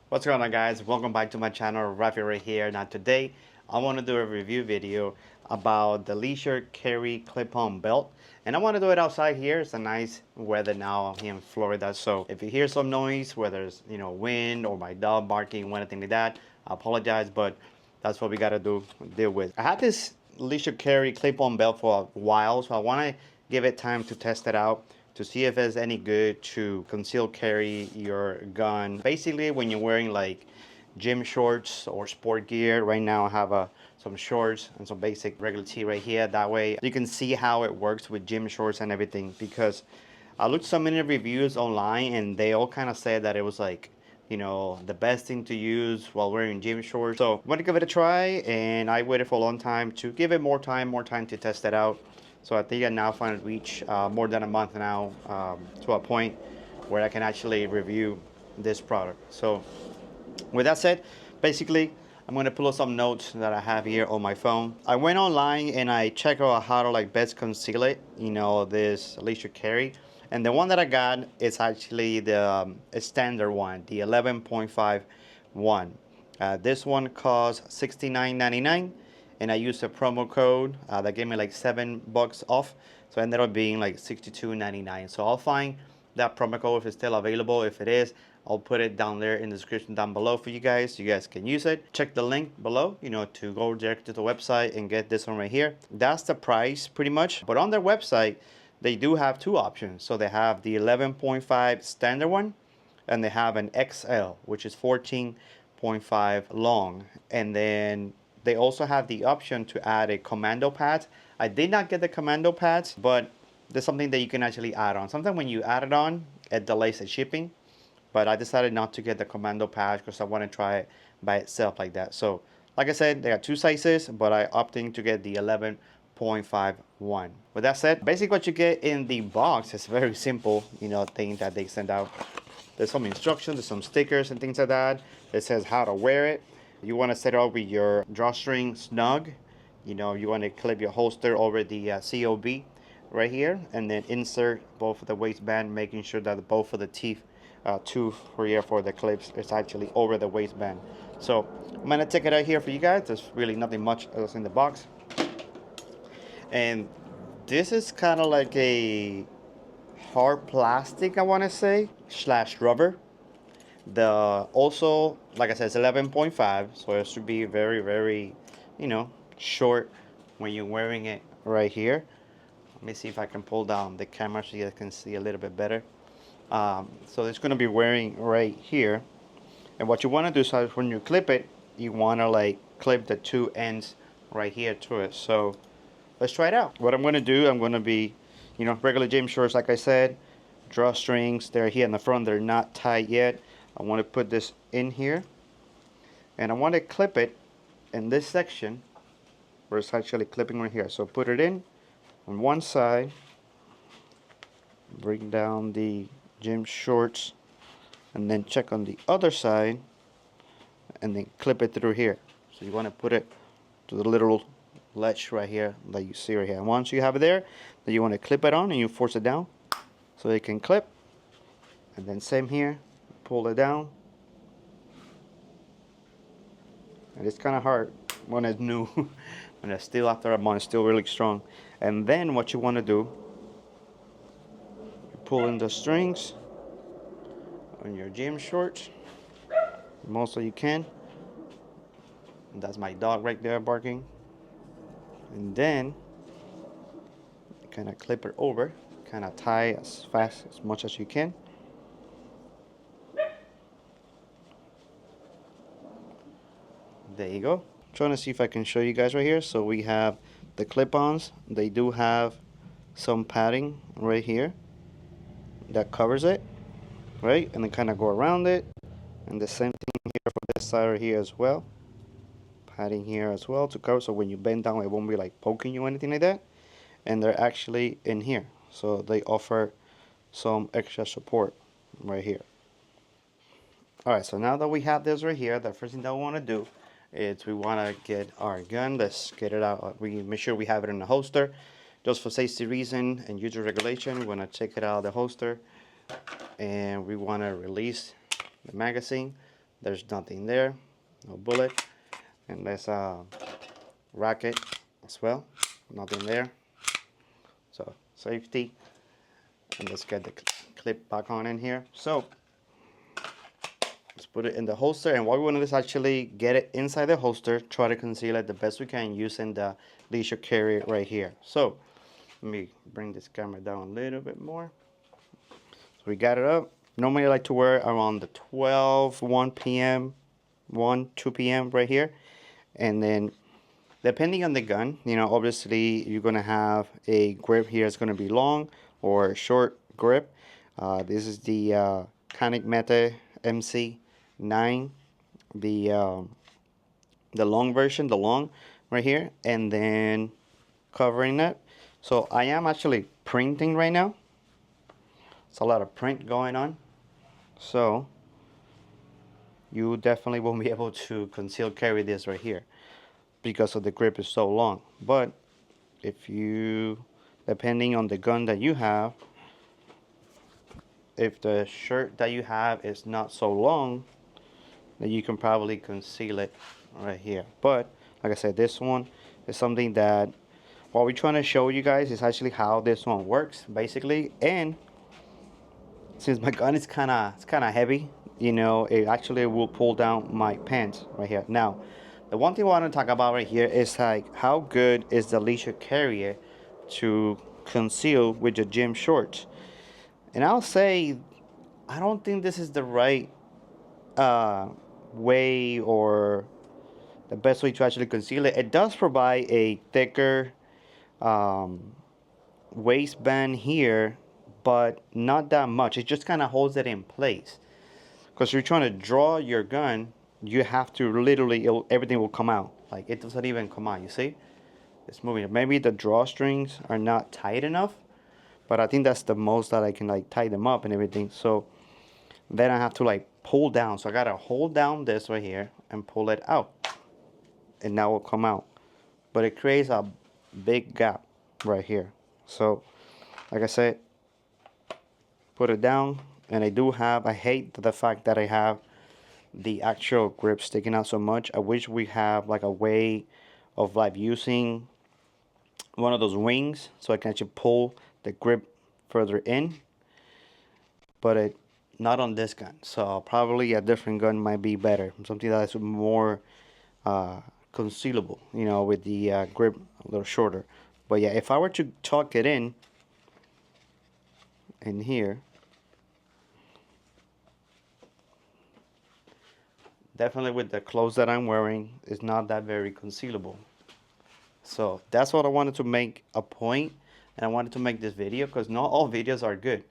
What's going on, guys? Welcome back to my channel. Raffi right here. Now today I want to do a review video about the leisure carry clip-on belt, and I want to do it outside here. It's a nice weather now here in Florida, so if you hear some noise, whether it's wind or my dog barking or anything like that, I apologize, but that's what we got to deal with. I had this leisure carry clip-on belt for a while, so I want to give it time to test it out to see if it's any good to conceal carry your gun. Basically, when you're wearing like gym shorts or sport gear, right now I have some shorts and some basic regular tee right here. That way you can see how it works with gym shorts and everything, because I looked so many reviews online and they all kind of said that it was like, the best thing to use while wearing gym shorts. So I'm gonna give it a try, and I waited for a long time to give it more time to test it out. So I think I now finally reached more than a month now, to a point where I can actually review this product. So with that said, basically, I'm going to pull up some notes that I have here on my phone. I went online and I checked out how to best conceal it, this leisure carry. And the one that I got is actually the standard one, the 11.5 one. This one costs $69.99, and I used a promo code that gave me like $7 off, so it ended up being like $62.99. So I'll find that promo code if it's still available. If it is, I'll put it down there in the description down below for you guys. You guys can use it. Check the link below, to go direct to the website and get this one right here. That's the price pretty much. But on their website, they do have two options. So they have the 11.5 standard one, and they have an XL, which is 14.5 long. And then they also have the option to add a commando pad. I did not get the commando pads, but there's something that you can actually add on. Sometimes when you add it on, it delays the shipping. But I decided not to get the commando pad because I want to try it by itself like that. So, like I said, they got two sizes, but I opting to get the 11.5 one. With that said, basically what you get in the box is very simple, thing that they send out. There's some instructions, there's some stickers and things like that. It says how to wear it. You want to set it up with your drawstring snug. You want to clip your holster over the COB right here, and then insert both of the waistband, making sure that both of the teeth tooth for the clips is actually over the waistband. So I'm gonna take it out here for you guys. There's really nothing much else in the box, and this is kind of like a hard plastic, I want to say, slash rubber. The also, like I said, it's 11.5, so it should be very, very, short when you're wearing it right here. Let me see if I can pull down the camera so you guys can see a little bit better. So it's going to be wearing right here, and what you want to do is when you clip it, you want to clip the two ends right here to it. So let's try it out. What I'm going to do, I'm going to be, regular gym shorts, like I said, drawstrings. They're here in the front. They're not tied yet. I want to put this in here, and I want to clip it in this section where it's actually clipping right here. So put it in on one side, bring down the gym shorts, and then check on the other side, and then clip it through here. So you want to put it to the little ledge right here that you see right here. And once you have it there, then you want to clip it on and you force it down so it can clip. And then same here, pull it down. And it's kind of hard when it's new. When it's still after a month, it's still really strong. And then what you want to do, you pull in the strings on your gym shorts most of you can. And that's my dog right there barking. And then kind of clip it over, kind of tie as fast as much as you can. There you go. I'm trying to see if I can show you guys right here. So we have the clip-ons. They do have some padding right here that covers it, right? And then kind of go around it. And the same thing here for this side right here as well. Padding here as well to cover, so when you bend down it won't be like poking you or anything like that. And they're actually in here, so they offer some extra support right here. Alright, so now that we have this right here, the first thing that we want to do is we want to get our gun. Let's get it out. We make sure we have it in the holster. Just for safety reason and user regulation, we want to take it out of the holster, and we want to release the magazine. There's nothing there, no bullet. And let's rack it as well, nothing there. So safety. And let's get the clip back on in here. So let's put it in the holster, and what we want to do is actually get it inside the holster, try to conceal it the best we can using the leisure carry right here. So let me bring this camera down a little bit more. So we got it up. Normally I like to wear it around the 1 p.m., 2 p.m. right here. And then depending on the gun, you know, obviously you're going to have a grip here. It's going to be long or short grip. This is the Canic Meta MC9, the long version, the long right here, and then covering it. So I am actually printing right now. It's a lot of print going on. So you definitely won't be able to conceal carry this right here because of the grip is so long. But if you, depending on the gun that you have, if the shirt that you have is not so long, then you can probably conceal it right here. But like I said, this one is something that what we're trying to show you guys is actually how this one works basically. And since my gun is kind of heavy, you know, it actually will pull down my pants right here. Now the one thing I want to talk about right here is like how good is the leisure carrier to conceal with the gym shorts. And I'll say I don't think this is the right way or the best way to actually conceal it. It does provide a thicker waistband here, but not that much. It just kind of holds it in place. Because you're trying to draw your gun, you have to literally, everything will come out. Like it doesn't even come out, you see? It's moving. Maybe the drawstrings are not tight enough, but I think that's the most that I can like tie them up and everything. So then I have to like pull down. So I gotta hold down this right here and pull it out. And now it will come out. But it creates a big gap right here. So like I said, put it down. And I hate the fact that I have the actual grip sticking out so much. I wish we have like a way of like using one of those wings so I can actually pull the grip further in. But not on this gun. So probably a different gun might be better. Something that's more concealable, you know, with the grip a little shorter. But yeah, if I were to tuck it in here, definitely with the clothes that I'm wearing, it's not that very concealable. So that's what I wanted to make a point, and I wanted to make this video because not all videos are good.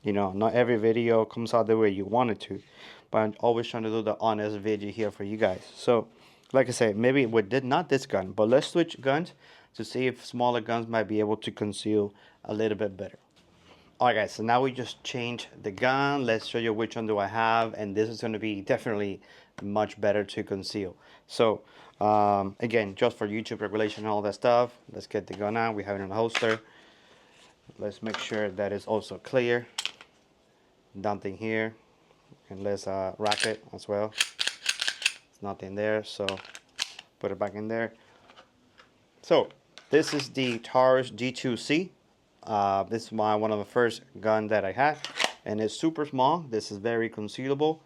You know, not every video comes out the way you want it to, but I'm always trying to do the honest video here for you guys. So like I said, maybe we did not this gun, but let's switch guns to see if smaller guns might be able to conceal a little bit better. Alright guys, so now we just changed the gun. Let's show you which one do I have, and this is going to be definitely much better to conceal. So again, just for YouTube regulation and all that stuff, let's get the gun out. We have it in the holster. Let's make sure that it's also clear. Nothing here. And let's rack it as well. There's nothing there, so put it back in there. So this is the Taurus G2C. This is one of the first gun that I had, and it's super small. This is very concealable.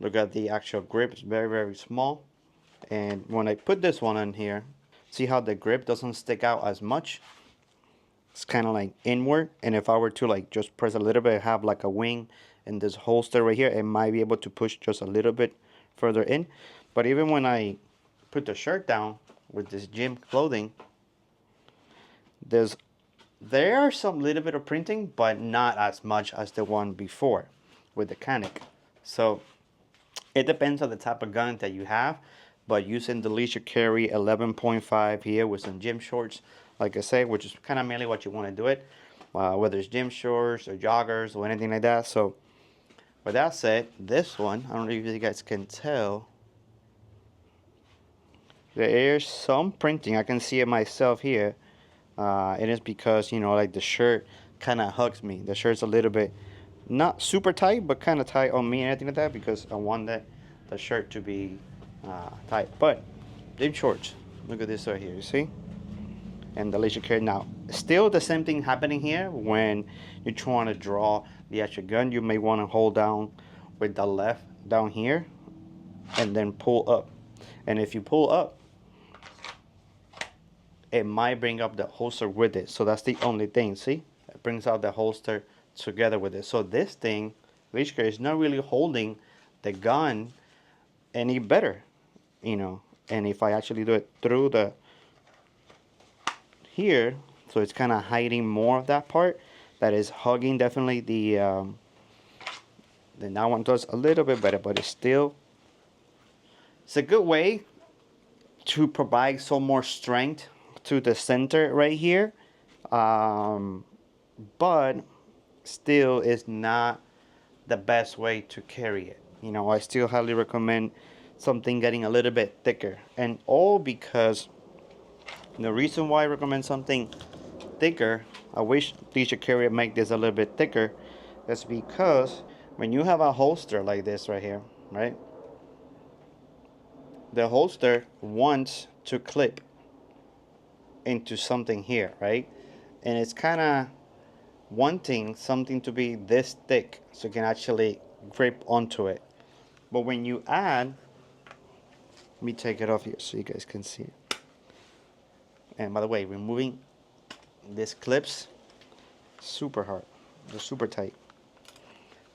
Look at the actual grip, it's very, very small. And when I put this one on here, see how the grip doesn't stick out as much? It's kind of like inward, and if I were to like just press a little bit, have like a wing in this holster right here, it might be able to push just a little bit further in. But even when I put the shirt down with this gym clothing, there are some little bit of printing, but not as much as the one before with the Canic. So it depends on the type of gun that you have, but using the leisure carry 11.5 here with some gym shorts, like I say, which is kind of mainly what you want to do it, whether it's gym shorts or joggers or anything like that. So with that said, this one, I don't know if you guys can tell, there's some printing. I can see it myself here. It is because, you know, like the shirt kind of hugs me. The shirt's a little bit not super tight, but kind of tight on me and everything like that, because I want that the shirt to be tight. But in shorts, look at this right here, you see? And the leisure carry. Now, still the same thing happening here. When you're trying to draw the actual gun, you may want to hold down with the left down here and then pull up. And if you pull up, it might bring up the holster with it. So that's the only thing. See, it brings out the holster together with it. So this thing, leash carry, is not really holding the gun any better, you know. And if I actually do it through the here, so it's kind of hiding more of that part, that is hugging definitely the that one does a little bit better, but it's a good way to provide some more strength to the center right here, but still is not the best way to carry it. You know, I still highly recommend something getting a little bit thicker, and all because the reason why I recommend something thicker, I wish leisure carrier make this a little bit thicker, is because when you have a holster like this right here, right, the holster wants to clip into something here, right? And it's kind of wanting something to be this thick so you can actually grip onto it. But when you add, let me take it off here so you guys can see it. And by the way, removing these clips, super hard. They're super tight.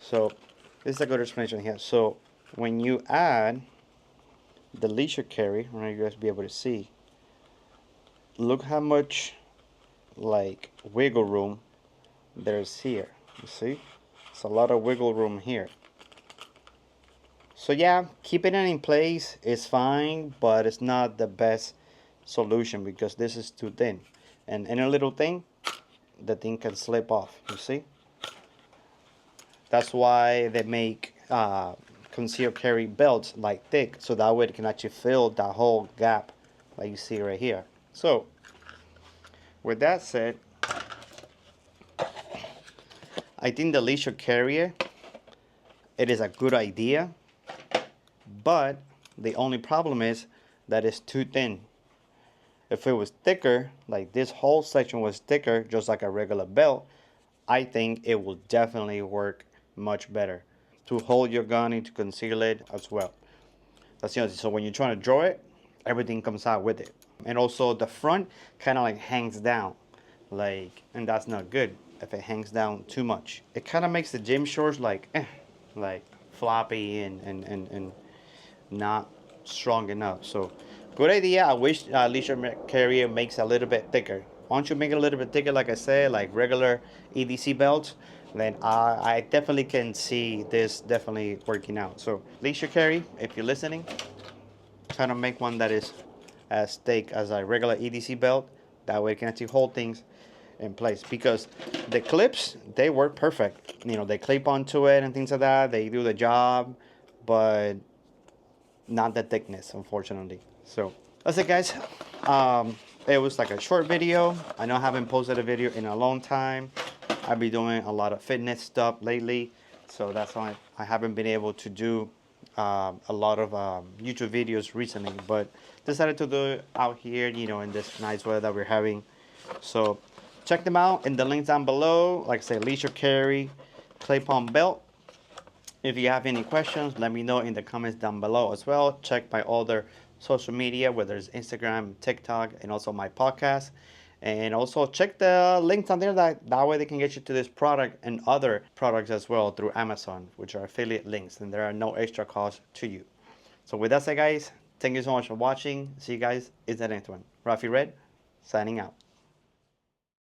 So this is a good explanation here. So when you add the leisure carry, I want you guys to be able to see, look how much like wiggle room there's here. You see? It's a lot of wiggle room here. So yeah, keeping it in place is fine, but it's not the best solution because this is too thin. And any little thing, the thing can slip off, you see? That's why they make concealed carry belts like thick, so that way it can actually fill that whole gap like you see right here. So with that said, I think the leisure carrier, it is a good idea, but the only problem is that it's too thin. If it was thicker, like this whole section was thicker, just like a regular belt, I think it will definitely work much better to hold your gun and to conceal it as well. That's the other thing. So when you're trying to draw it, everything comes out with it. And also the front kind of like hangs down, like, and that's not good if it hangs down too much. It kind of makes the gym shorts like floppy and not strong enough. So good idea. I wish leisure carrier makes a little bit thicker. Once you make it a little bit thicker, like I said, like regular EDC belts, then I definitely can see this definitely working out. So leisure carry, if you're listening, try to make one that is as thick as a regular EDC belt. That way it can actually hold things in place, because the clips, they work perfect. You know, they clip onto it and things like that. They do the job, but not the thickness, unfortunately. So that's it, guys. It was like a short video. I know I haven't posted a video in a long time. I've been doing a lot of fitness stuff lately, so that's why I haven't been able to do a lot of YouTube videos recently, but decided to do it out here, you know, in this nice weather that we're having. So check them out in the links down below. Like I said, leisure carry clay palm belt. If you have any questions, let me know in the comments down below as well. Check my other social media, whether it's Instagram, TikTok, and also my podcast. And also check the links on there, that way they can get you to this product and other products as well through Amazon, which are affiliate links, and there are no extra costs to you. So with that said, guys, thank you so much for watching. See you guys in the next one. Raffi Red, signing out.